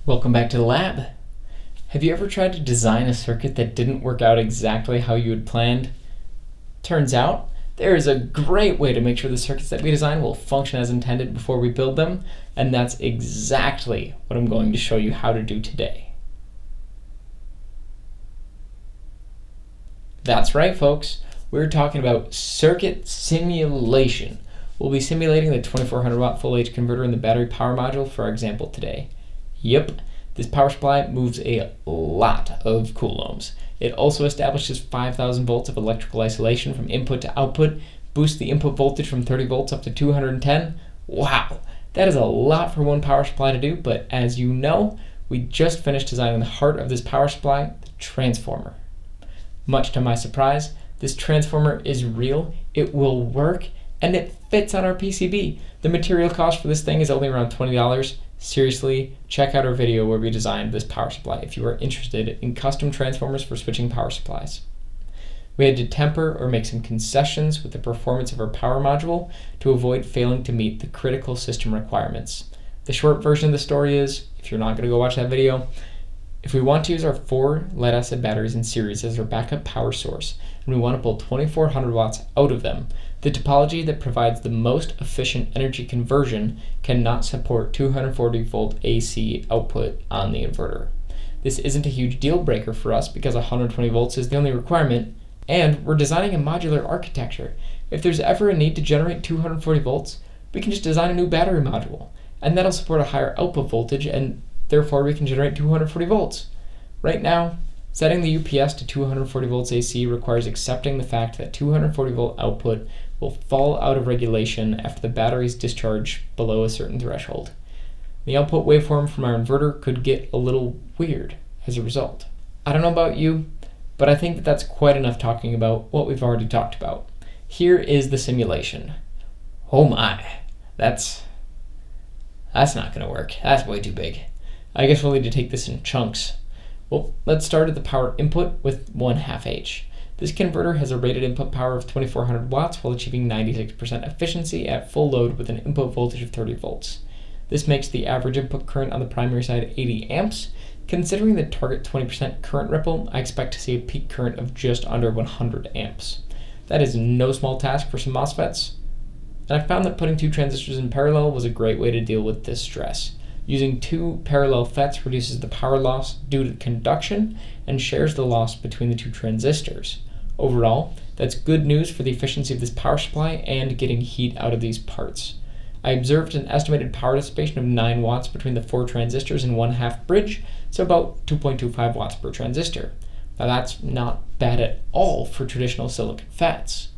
Welcome back to the lab. Have you ever tried to design a circuit that didn't work out exactly how you had planned? Turns out, there is a great way to make sure the circuits that we design will function as intended before we build them, and that's exactly what I'm going to show you how to do today. That's right, folks. We're talking about circuit simulation. We'll be simulating the 2400 watt full H converter in the battery power module for our example today. Yep, this power supply moves a lot of coulombs. It also establishes 5,000 volts of electrical isolation from input to output, boosts the input voltage from 30 volts up to 210. Wow, that is a lot for one power supply to do, but as you know, we just finished designing the heart of this power supply, the transformer. Much to my surprise, this transformer is real, it will work, and it fits on our PCB. The material cost for this thing is only around $20. Seriously, check out our video where we designed this power supply if you are interested in custom transformers for switching power supplies. We had to temper or make some concessions with the performance of our power module to avoid failing to meet the critical system requirements. The short version of the story is, if you're not going to go watch that video, if we want to use our 4 lead-acid batteries in series as our backup power source, and we want to pull 2400 watts out of them, the topology that provides the most efficient energy conversion cannot support 240 volt AC output on the inverter. This isn't a huge deal breaker for us because 120 volts is the only requirement, and we're designing a modular architecture. If there's ever a need to generate 240 volts, we can just design a new battery module, and that'll support a higher output voltage, and therefore we can generate 240 volts. Right now, setting the UPS to 240 volts AC requires accepting the fact that 240 volt output will fall out of regulation after the batteries discharge below a certain threshold. The output waveform from our inverter could get a little weird as a result. I don't know about you, but I think that that's quite enough talking about what we've already talked about. Here is the simulation. Oh my, that's not gonna work. That's way too big. I guess we'll need to take this in chunks. Well, let's start at the power input with 1/2 H. This converter has a rated input power of 2400 watts while achieving 96% efficiency at full load with an input voltage of 30 volts. This makes the average input current on the primary side 80 amps. Considering the target 20% current ripple, I expect to see a peak current of just under 100 amps. That is no small task for some MOSFETs, and I found that putting 2 transistors in parallel was a great way to deal with this stress. Using 2 parallel FETs reduces the power loss due to conduction and shares the loss between the 2 transistors. Overall, that's good news for the efficiency of this power supply and getting heat out of these parts. I observed an estimated power dissipation of 9 watts between the 4 transistors in 1/2 bridge, so about 2.25 watts per transistor. Now that's not bad at all for traditional silicon FETs.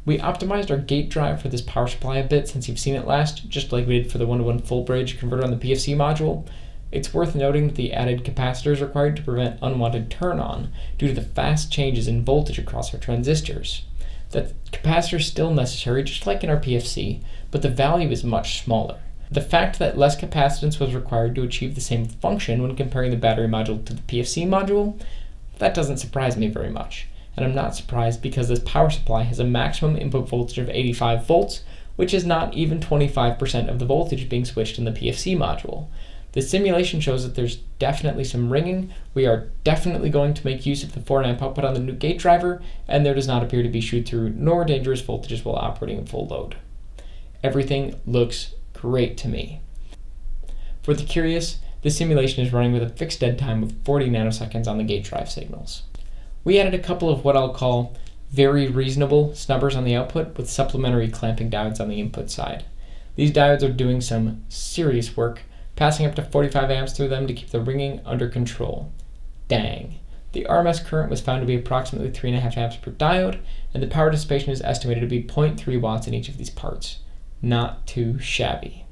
We optimized our gate drive for this power supply a bit since you've seen it last, just like we did for the 1-to-1 full bridge converter on the PFC module. It's worth noting that the added capacitor is required to prevent unwanted turn-on due to the fast changes in voltage across our transistors. That capacitor is still necessary, just like in our PFC, but the value is much smaller. The fact that less capacitance was required to achieve the same function when comparing the battery module to the PFC module, that doesn't surprise me very much. And I'm not surprised because this power supply has a maximum input voltage of 85 volts, which is not even 25% of the voltage being switched in the PFC module. The simulation shows that there's definitely some ringing. We are definitely going to make use of the 4-amp output on the new gate driver, and there does not appear to be shoot-through nor dangerous voltages while operating in full load. Everything looks great to me. For the curious, the simulation is running with a fixed dead time of 40 nanoseconds on the gate drive signals. We added a couple of what I'll call very reasonable snubbers on the output with supplementary clamping diodes on the input side. These diodes are doing some serious work, passing up to 45 amps through them to keep the ringing under control. Dang. The RMS current was found to be approximately 3.5 amps per diode, and the power dissipation is estimated to be 0.3 watts in each of these parts. Not too shabby.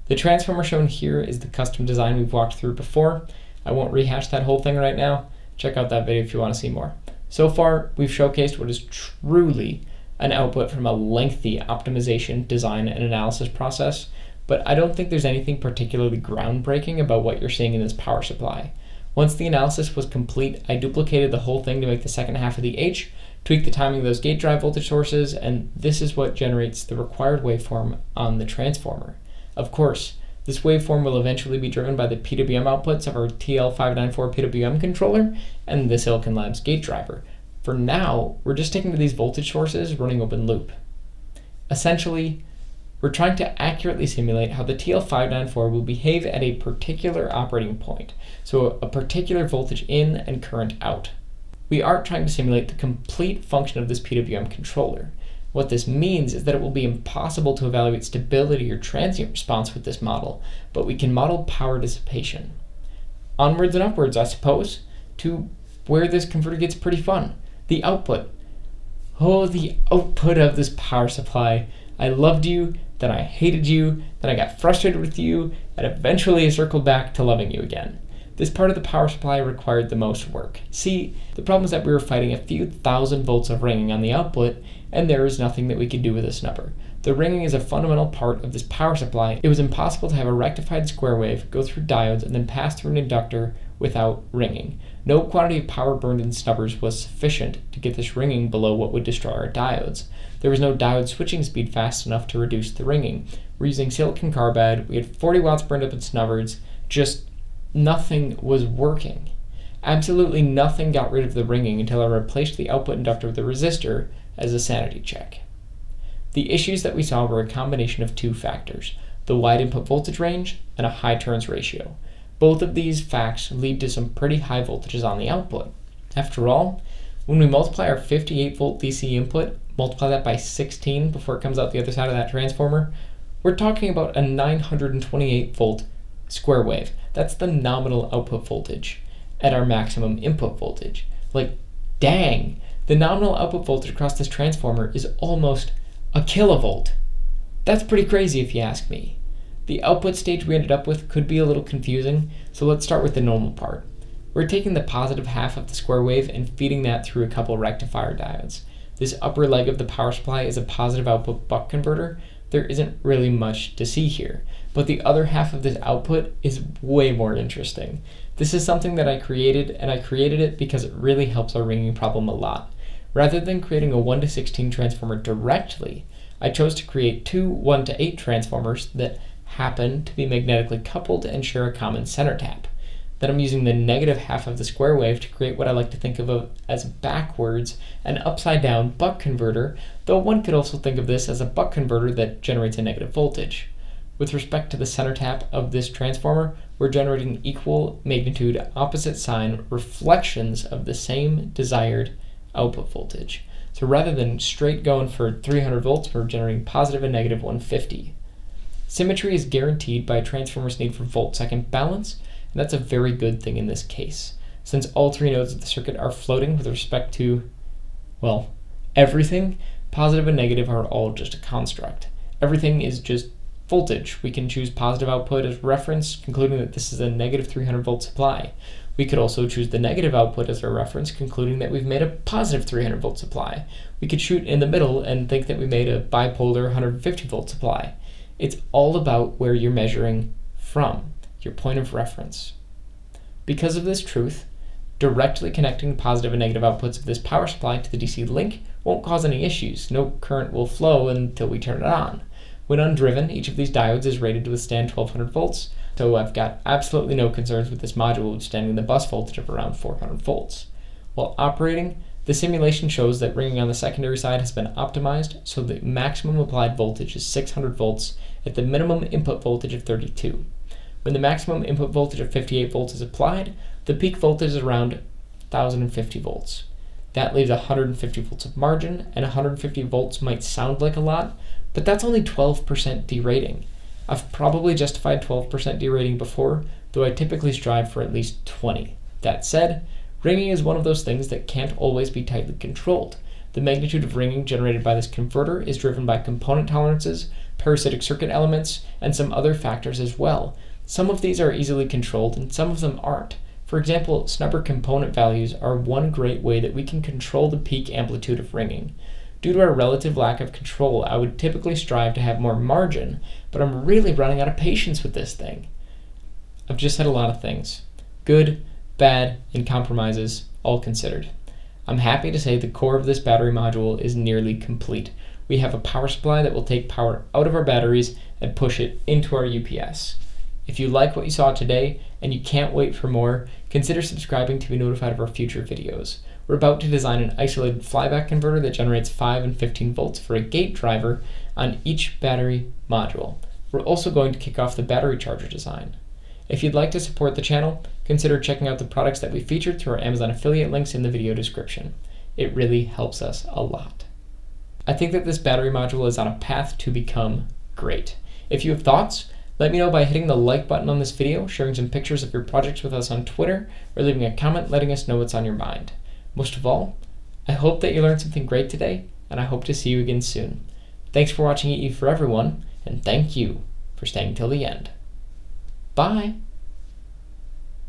The transformer shown here is the custom design we've walked through before. I won't rehash that whole thing right now. Check out that video if you want to see more. So far, we've showcased what is truly an output from a lengthy optimization, design, and analysis process, but I don't think there's anything particularly groundbreaking about what you're seeing in this power supply. Once the analysis was complete, I duplicated the whole thing to make the second half of the H, tweaked the timing of those gate drive voltage sources, and this is what generates the required waveform on the transformer. Of course, This waveform will eventually be driven by the PWM outputs of our TL594 PWM controller and the Silicon Labs gate driver. For now, we're just sticking to these voltage sources running open loop. Essentially, we're trying to accurately simulate how the TL594 will behave at a particular operating point, so a particular voltage in and current out. We aren't trying to simulate the complete function of this PWM controller. What this means is that it will be impossible to evaluate stability or transient response with this model, but we can model power dissipation. Onwards and upwards, I suppose, to where this converter gets pretty fun. The output. Oh, the output of this power supply. I loved you, then I hated you, then I got frustrated with you, and eventually I circled back to loving you again. This part of the power supply required the most work. See, the problem is that we were fighting a few thousand volts of ringing on the output, and there was nothing that we could do with a snubber. The ringing is a fundamental part of this power supply. It was impossible to have a rectified square wave go through diodes and then pass through an inductor without ringing. No quantity of power burned in snubbers was sufficient to get this ringing below what would destroy our diodes. There was no diode switching speed fast enough to reduce the ringing. We're using silicon carbide, we had 40 watts burned up in snubbers, just nothing was working. Absolutely nothing got rid of the ringing until I replaced the output inductor with a resistor as a sanity check. The issues that we saw were a combination of two factors, the wide input voltage range and a high turns ratio. Both of these facts lead to some pretty high voltages on the output. After all, when we multiply our 58 volt DC input, multiply that by 16 before it comes out the other side of that transformer, we're talking about a 928 volt square wave. That's the nominal output voltage at our maximum input voltage. Like, dang, the nominal output voltage across this transformer is almost a kilovolt. That's pretty crazy if you ask me. The output stage we ended up with could be a little confusing, so let's start with the normal part. We're taking the positive half of the square wave and feeding that through a couple rectifier diodes. This upper leg of the power supply is a positive output buck converter. There isn't really much to see here, but the other half of this output is way more interesting. This is something that I created, and I created it because it really helps our ringing problem a lot. Rather than creating a 1 to 16 transformer directly, I chose to create two 1 to 8 transformers that happen to be magnetically coupled and share a common center tap. Then I'm using the negative half of the square wave to create what I like to think of as backwards and upside down buck converter, though one could also think of this as a buck converter that generates a negative voltage. With respect to the center tap of this transformer, we're generating equal magnitude, opposite sign reflections of the same desired output voltage. So rather than straight going for 300 volts, we're generating positive and negative 150. Symmetry is guaranteed by a transformer's need for volt-second balance, and that's a very good thing in this case, since all three nodes of the circuit are floating with respect to, well, everything. Positive and negative are all just a construct. Everything is just voltage. We can choose positive output as reference, concluding that this is a negative 300 volt supply. We could also choose the negative output as our reference, concluding that we've made a positive 300 volt supply. We could shoot in the middle and think that we made a bipolar 150 volt supply. It's all about where you're measuring from, your point of reference. Because of this truth, directly connecting positive and negative outputs of this power supply to the DC link won't cause any issues. No current will flow until we turn it on. When undriven, each of these diodes is rated to withstand 1200 volts, so I've got absolutely no concerns with this module withstanding the bus voltage of around 400 volts. While operating, the simulation shows that ringing on the secondary side has been optimized, so the maximum applied voltage is 600 volts at the minimum input voltage of 32. When the maximum input voltage of 58 volts is applied, the peak voltage is around 1050 volts. That leaves 150 volts of margin, and 150 volts might sound like a lot, but that's only 12% derating. I've probably justified 12% derating before, though I typically strive for at least 20. That said, ringing is one of those things that can't always be tightly controlled. The magnitude of ringing generated by this converter is driven by component tolerances, parasitic circuit elements, and some other factors as well. Some of these are easily controlled and some of them aren't. For example, snubber component values are one great way that we can control the peak amplitude of ringing. Due to our relative lack of control, I would typically strive to have more margin, but I'm really running out of patience with this thing. I've just said a lot of things. Good, bad, and compromises, all considered. I'm happy to say the core of this battery module is nearly complete. We have a power supply that will take power out of our batteries and push it into our UPS. If you like what you saw today and you can't wait for more, consider subscribing to be notified of our future videos. We're about to design an isolated flyback converter that generates 5 and 15 volts for a gate driver on each battery module. We're also going to kick off the battery charger design. If you'd like to support the channel, consider checking out the products that we featured through our Amazon affiliate links in the video description. It really helps us a lot. I think that this battery module is on a path to become great. If you have thoughts, let me know by hitting the like button on this video, sharing some pictures of your projects with us on Twitter, or leaving a comment letting us know what's on your mind. Most of all, I hope that you learned something great today, and I hope to see you again soon. Thanks for watching EE for Everyone, and thank you for staying till the end. Bye!